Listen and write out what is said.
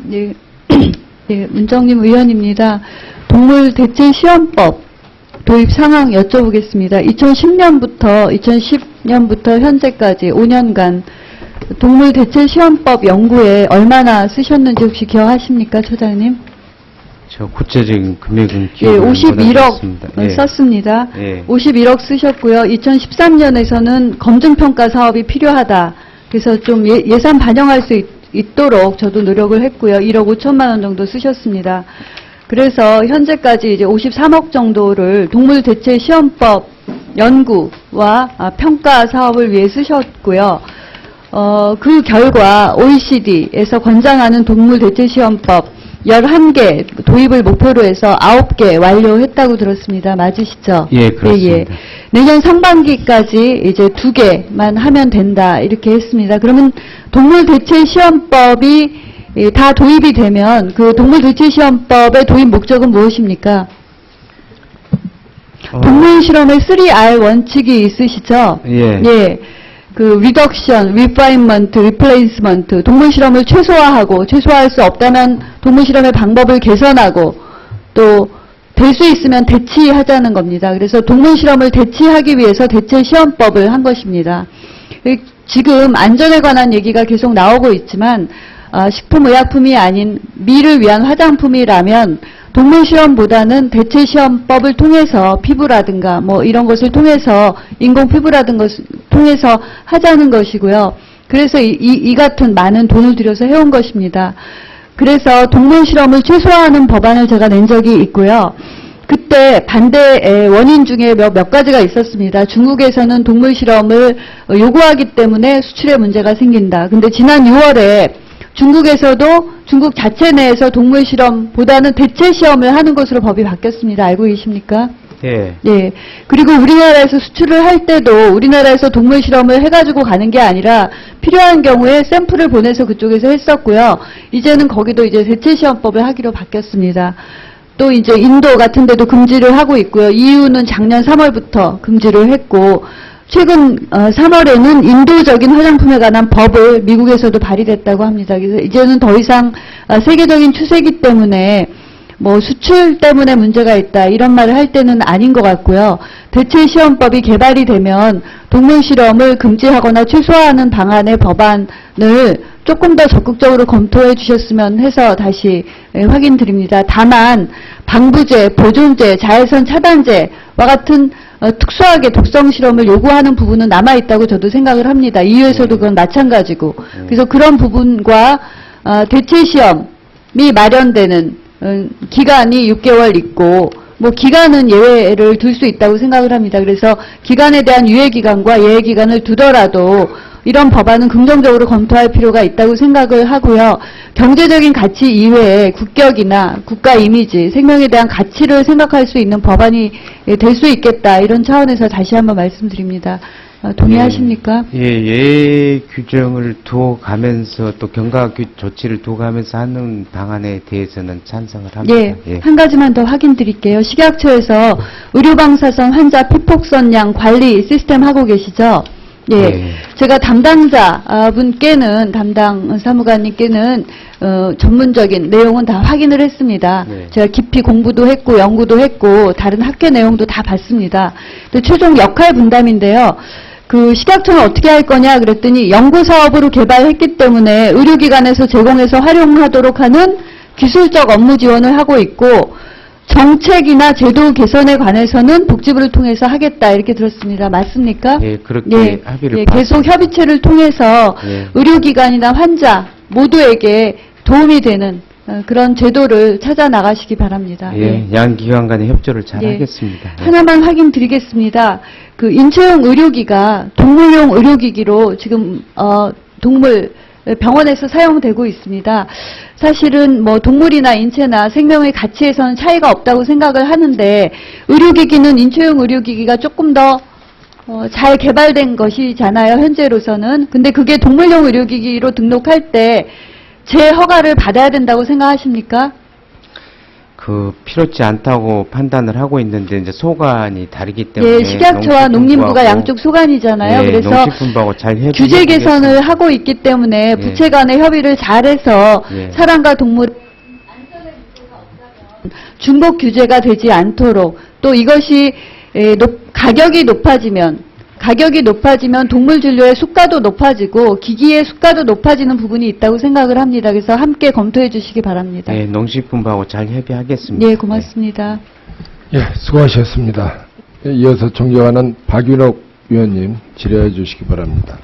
네, 네, 문정림 의원입니다. 동물대체시험법 도입 상황 여쭤보겠습니다. 2010년부터 현재까지 5년간 동물대체시험법 연구에 얼마나 쓰셨는지 혹시 기억하십니까, 처장님? 저 구체적인 금액은 예, 기억을 51억 예. 썼습니다. 예. 51억 쓰셨고요. 2013년에서는 검증평가 사업이 필요하다. 그래서 좀 예산 반영할 수 있도록 저도 노력을 했고요. 1억 5천만 원 정도 쓰셨습니다. 그래서 현재까지 이제 53억 정도를 동물대체시험법 연구와 평가 사업을 위해 쓰셨고요. 그 결과 OECD에서 권장하는 동물대체시험법 11개 도입을 목표로 해서 9개 완료했다고 들었습니다. 맞으시죠? 예, 그렇습니다. 예. 내년 상반기까지 이제 2개만 하면 된다 이렇게 했습니다. 그러면 동물대체시험법이 다 도입이 되면 그 동물대체시험법의 도입 목적은 무엇입니까? 동물실험의 3R 원칙이 있으시죠? 예. 예. 그 reduction, refinement, replacement, 동물실험을 최소화하고 최소화할 수 없다면 동물실험의 방법을 개선하고 또 될 수 있으면 대치하자는 겁니다. 그래서 동물실험을 대치하기 위해서 대체시험법을 한 것입니다. 지금 안전에 관한 얘기가 계속 나오고 있지만 식품의약품이 아닌 미를 위한 화장품이라면 동물실험보다는 대체시험법을 통해서 피부라든가 뭐 이런 것을 통해서 인공피부라든가 것을 통해서 하자는 것이고요. 그래서 이 같은 많은 돈을 들여서 해온 것입니다. 그래서 동물실험을 최소화하는 법안을 제가 낸 적이 있고요. 그때 반대의 원인 중에 몇 가지가 있었습니다. 중국에서는 동물실험을 요구하기 때문에 수출에 문제가 생긴다. 근데 지난 6월에 중국에서도 중국 자체 내에서 동물실험보다는 대체시험을 하는 것으로 법이 바뀌었습니다. 알고 계십니까? 예. 예. 그리고 우리나라에서 수출을 할 때도 우리나라에서 동물실험을 해가지고 가는 게 아니라 필요한 경우에 샘플을 보내서 그쪽에서 했었고요. 이제는 거기도 이제 대체시험법을 하기로 바뀌었습니다. 또 이제 인도 같은 데도 금지를 하고 있고요. EU는 작년 3월부터 금지를 했고 최근 3월에는 인도적인 화장품에 관한 법을 미국에서도 발의됐다고 합니다. 그래서 이제는 더 이상 세계적인 추세이기 때문에 뭐 수출 때문에 문제가 있다 이런 말을 할 때는 아닌 것 같고요. 대체시험법이 개발이 되면 동물실험을 금지하거나 최소화하는 방안의 법안을 조금 더 적극적으로 검토해 주셨으면 해서 다시 확인드립니다. 다만 방부제, 보존제, 자외선 차단제와 같은 특수하게 독성 실험을 요구하는 부분은 남아있다고 저도 생각을 합니다. EU에서도 그건 마찬가지고. 그래서 그런 부분과 대체시험이 마련되는 기간이 6개월 있고 뭐 기간은 예외를 둘 수 있다고 생각을 합니다. 그래서 기간에 대한 유예기간과 예외기간을 두더라도 이런 법안은 긍정적으로 검토할 필요가 있다고 생각을 하고요. 경제적인 가치 이외에 국격이나 국가 이미지, 생명에 대한 가치를 생각할 수 있는 법안이 될 수 있겠다. 이런 차원에서 다시 한번 말씀드립니다. 동의하십니까? 예, 규정을 두어가면서 또 경과 조치를 두어가면서 하는 방안에 대해서는 찬성을 합니다. 예, 한 가지만 더 확인드릴게요. 식약처에서 의료방사선 환자 피폭선량 관리 시스템 하고 계시죠? 예, 제가 담당 사무관님께는 전문적인 내용은 다 확인을 했습니다. 제가 깊이 공부도 했고 연구도 했고 다른 학회 내용도 다 봤습니다. 최종 역할 분담인데요. 그 식약처는 어떻게 할 거냐 그랬더니 연구사업으로 개발했기 때문에 의료기관에서 제공해서 활용하도록 하는 기술적 업무 지원을 하고 있고 정책이나 제도 개선에 관해서는 복지부를 통해서 하겠다 이렇게 들었습니다. 맞습니까? 예, 그렇게 합의를 계속 협의체를 통해서 의료기관이나 환자 모두에게 도움이 되는 그런 제도를 찾아 나가시기 바랍니다. 양 기관 간의 협조를 잘 하겠습니다. 하나만 확인드리겠습니다. 그 인체용 의료기가 동물용 의료기기로 지금 동물 병원에서 사용되고 있습니다. 사실은 뭐 동물이나 인체나 생명의 가치에서는 차이가 없다고 생각을 하는데 의료기기는 인체용 의료기기가 조금 더 잘 개발된 것이잖아요. 현재로서는. 근데 그게 동물용 의료기기로 등록할 때 제 허가를 받아야 된다고 생각하십니까? 필요치 않다고 판단을 하고 있는데 이제 소관이 다르기 때문에 예, 식약처와 농림부가 양쪽 소관이잖아요. 예, 그래서 농식품부하고 잘 협의해 규제 개선을 보겠습니다. 하고 있기 때문에 예. 부채 간의 협의를 잘해서 예. 사람과 동물 중복 규제가 되지 않도록 또 이것이 가격이 높아지면 동물 진료의 수가도 높아지고 기기의 수가도 높아지는 부분이 있다고 생각을 합니다. 그래서 함께 검토해 주시기 바랍니다. 예, 농식품부하고 잘 협의하겠습니다. 예, 고맙습니다. 예, 수고하셨습니다. 이어서 존경하는 박윤옥 위원님 질의해 주시기 바랍니다.